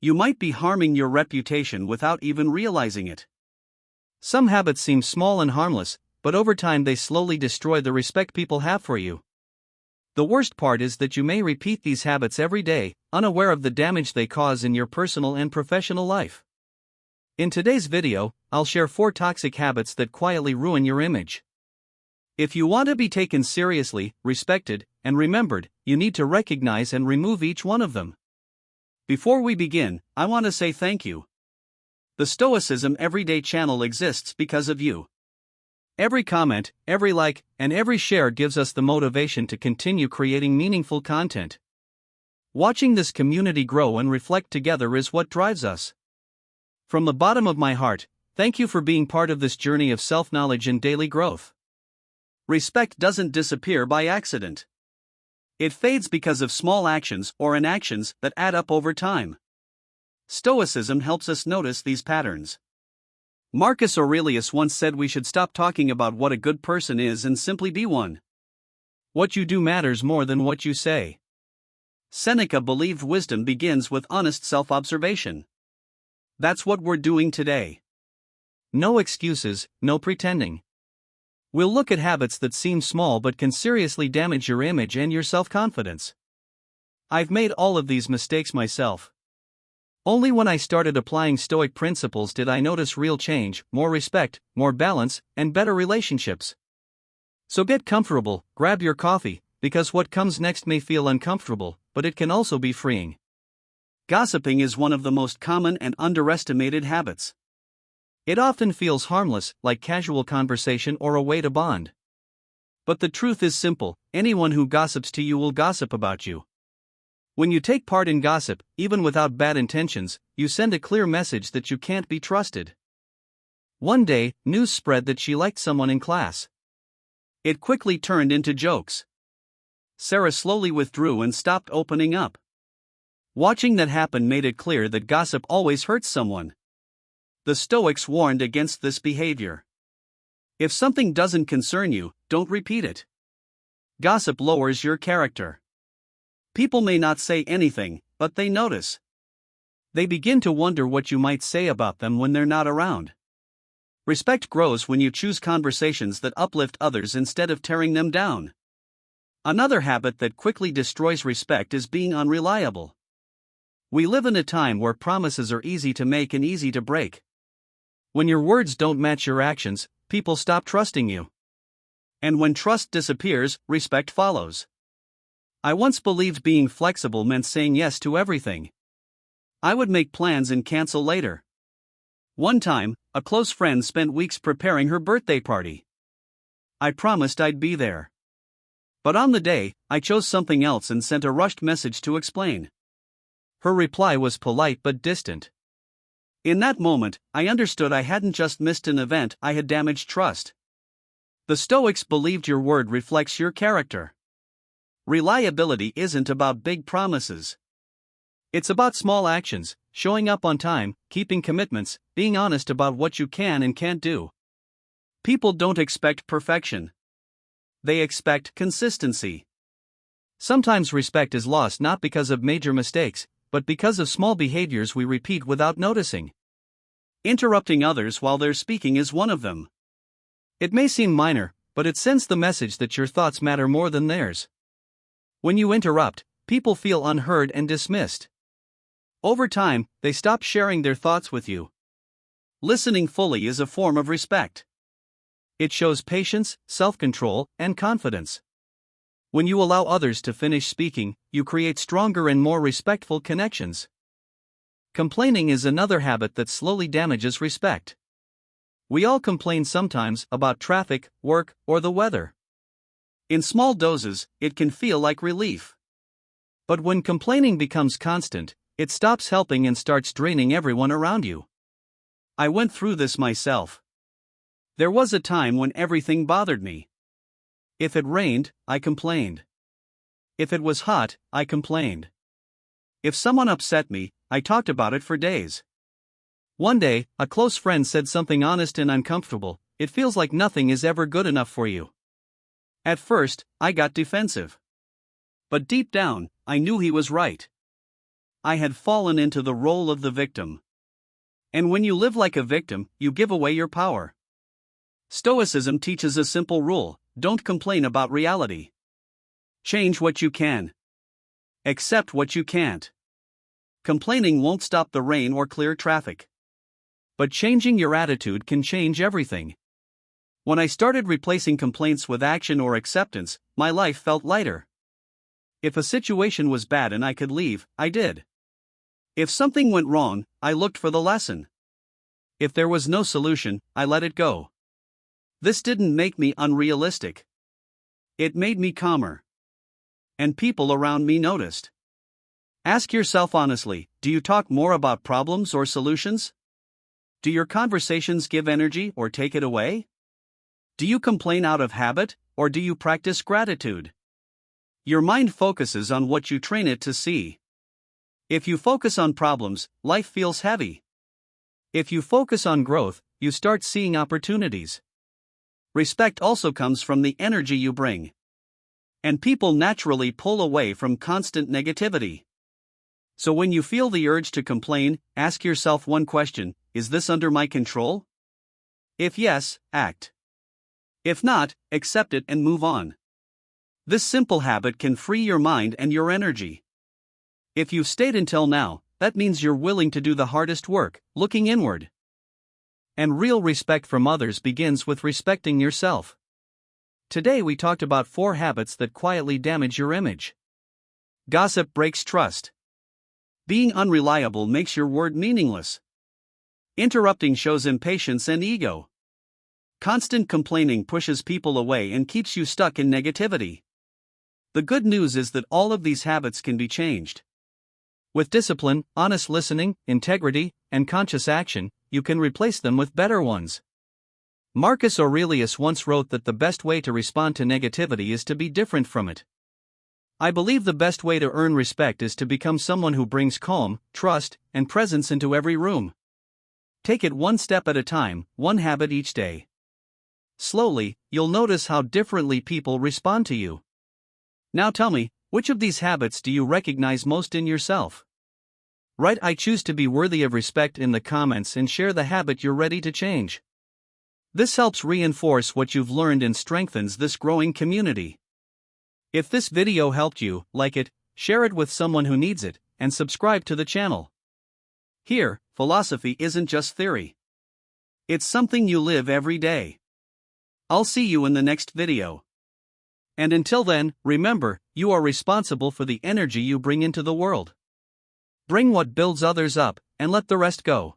you might be harming your reputation without even realizing it. Some habits seem small and harmless, but over time they slowly destroy the respect people have for you. The worst part is that you may repeat these habits every day, unaware of the damage they cause in your personal and professional life. In today's video, I'll share 4 toxic habits that quietly ruin your image. If you want to be taken seriously, respected, and remembered, you need to recognize and remove each one of them. Before we begin, I want to say thank you. The Stoicism Everyday channel exists because of you. Every comment, every like, and every share gives us the motivation to continue creating meaningful content. Watching this community grow and reflect together is what drives us. From the bottom of my heart, thank you for being part of this journey of self-knowledge and daily growth. Respect doesn't disappear by accident. It fades because of small actions or inactions that add up over time. Stoicism helps us notice these patterns. Marcus Aurelius once said we should stop talking about what a good person is and simply be one. What you do matters more than what you say. Seneca believed wisdom begins with honest self-observation. That's what we're doing today. No excuses, no pretending. We'll look at habits that seem small but can seriously damage your image and your self-confidence. I've made all of these mistakes myself. Only when I started applying Stoic principles did I notice real change, more respect, more balance, and better relationships. So get comfortable, grab your coffee, because what comes next may feel uncomfortable, but it can also be freeing. Gossiping is one of the most common and underestimated habits. It often feels harmless, like casual conversation or a way to bond. But the truth is simple: anyone who gossips to you will gossip about you. When you take part in gossip, even without bad intentions, you send a clear message that you can't be trusted. One day, news spread that she liked someone in class. It quickly turned into jokes. Sarah slowly withdrew and stopped opening up. Watching that happen made it clear that gossip always hurts someone. The Stoics warned against this behavior. If something doesn't concern you, don't repeat it. Gossip lowers your character. People may not say anything, but they notice. They begin to wonder what you might say about them when they're not around. Respect grows when you choose conversations that uplift others instead of tearing them down. Another habit that quickly destroys respect is being unreliable. We live in a time where promises are easy to make and easy to break. When your words don't match your actions, people stop trusting you. And when trust disappears, respect follows. I once believed being flexible meant saying yes to everything. I would make plans and cancel later. One time, a close friend spent weeks preparing her birthday party. I promised I'd be there. But on the day, I chose something else and sent a rushed message to explain. Her reply was polite but distant. In that moment, I understood I hadn't just missed an event, I had damaged trust. The Stoics believed your word reflects your character. Reliability isn't about big promises. It's about small actions, showing up on time, keeping commitments, being honest about what you can and can't do. People don't expect perfection. They expect consistency. Sometimes respect is lost not because of major mistakes, but because of small behaviors we repeat without noticing. Interrupting others while they're speaking is one of them. It may seem minor, but it sends the message that your thoughts matter more than theirs. When you interrupt, people feel unheard and dismissed. Over time, they stop sharing their thoughts with you. Listening fully is a form of respect. It shows patience, self-control, and confidence. When you allow others to finish speaking, you create stronger and more respectful connections. Complaining is another habit that slowly damages respect. We all complain sometimes about traffic, work, or the weather. In small doses, it can feel like relief. But when complaining becomes constant, it stops helping and starts draining everyone around you. I went through this myself. There was a time when everything bothered me. If it rained, I complained. If it was hot, I complained. If someone upset me, I talked about it for days. One day, a close friend said something honest and uncomfortable: "It feels like nothing is ever good enough for you." At first, I got defensive. But deep down, I knew he was right. I had fallen into the role of the victim. And when you live like a victim, you give away your power. Stoicism teaches a simple rule: don't complain about reality. Change what you can. Accept what you can't. Complaining won't stop the rain or clear traffic. But changing your attitude can change everything. When I started replacing complaints with action or acceptance, my life felt lighter. If a situation was bad and I could leave, I did. If something went wrong, I looked for the lesson. If there was no solution, I let it go. This didn't make me unrealistic. It made me calmer. And people around me noticed. Ask yourself honestly, do you talk more about problems or solutions? Do your conversations give energy or take it away? Do you complain out of habit, or do you practice gratitude? Your mind focuses on what you train it to see. If you focus on problems, life feels heavy. If you focus on growth, you start seeing opportunities. Respect also comes from the energy you bring. And people naturally pull away from constant negativity. So when you feel the urge to complain, ask yourself one question: is this under my control? If yes, act. If not, accept it and move on. This simple habit can free your mind and your energy. If you've stayed until now, that means you're willing to do the hardest work, looking inward. And real respect from others begins with respecting yourself. Today we talked about 4 habits that quietly damage your image. Gossip breaks trust. Being unreliable makes your word meaningless. Interrupting shows impatience and ego. Constant complaining pushes people away and keeps you stuck in negativity. The good news is that all of these habits can be changed. With discipline, honest listening, integrity, and conscious action, you can replace them with better ones. Marcus Aurelius once wrote that the best way to respond to negativity is to be different from it. I believe the best way to earn respect is to become someone who brings calm, trust, and presence into every room. Take it one step at a time, one habit each day. Slowly, you'll notice how differently people respond to you. Now tell me, which of these habits do you recognize most in yourself? Write "I choose to be worthy of respect" in the comments and share the habit you're ready to change. This helps reinforce what you've learned and strengthens this growing community. If this video helped you, like it, share it with someone who needs it, and subscribe to the channel. Here, philosophy isn't just theory. It's something you live every day. I'll see you in the next video. And until then, remember, you are responsible for the energy you bring into the world. Bring what builds others up, and let the rest go.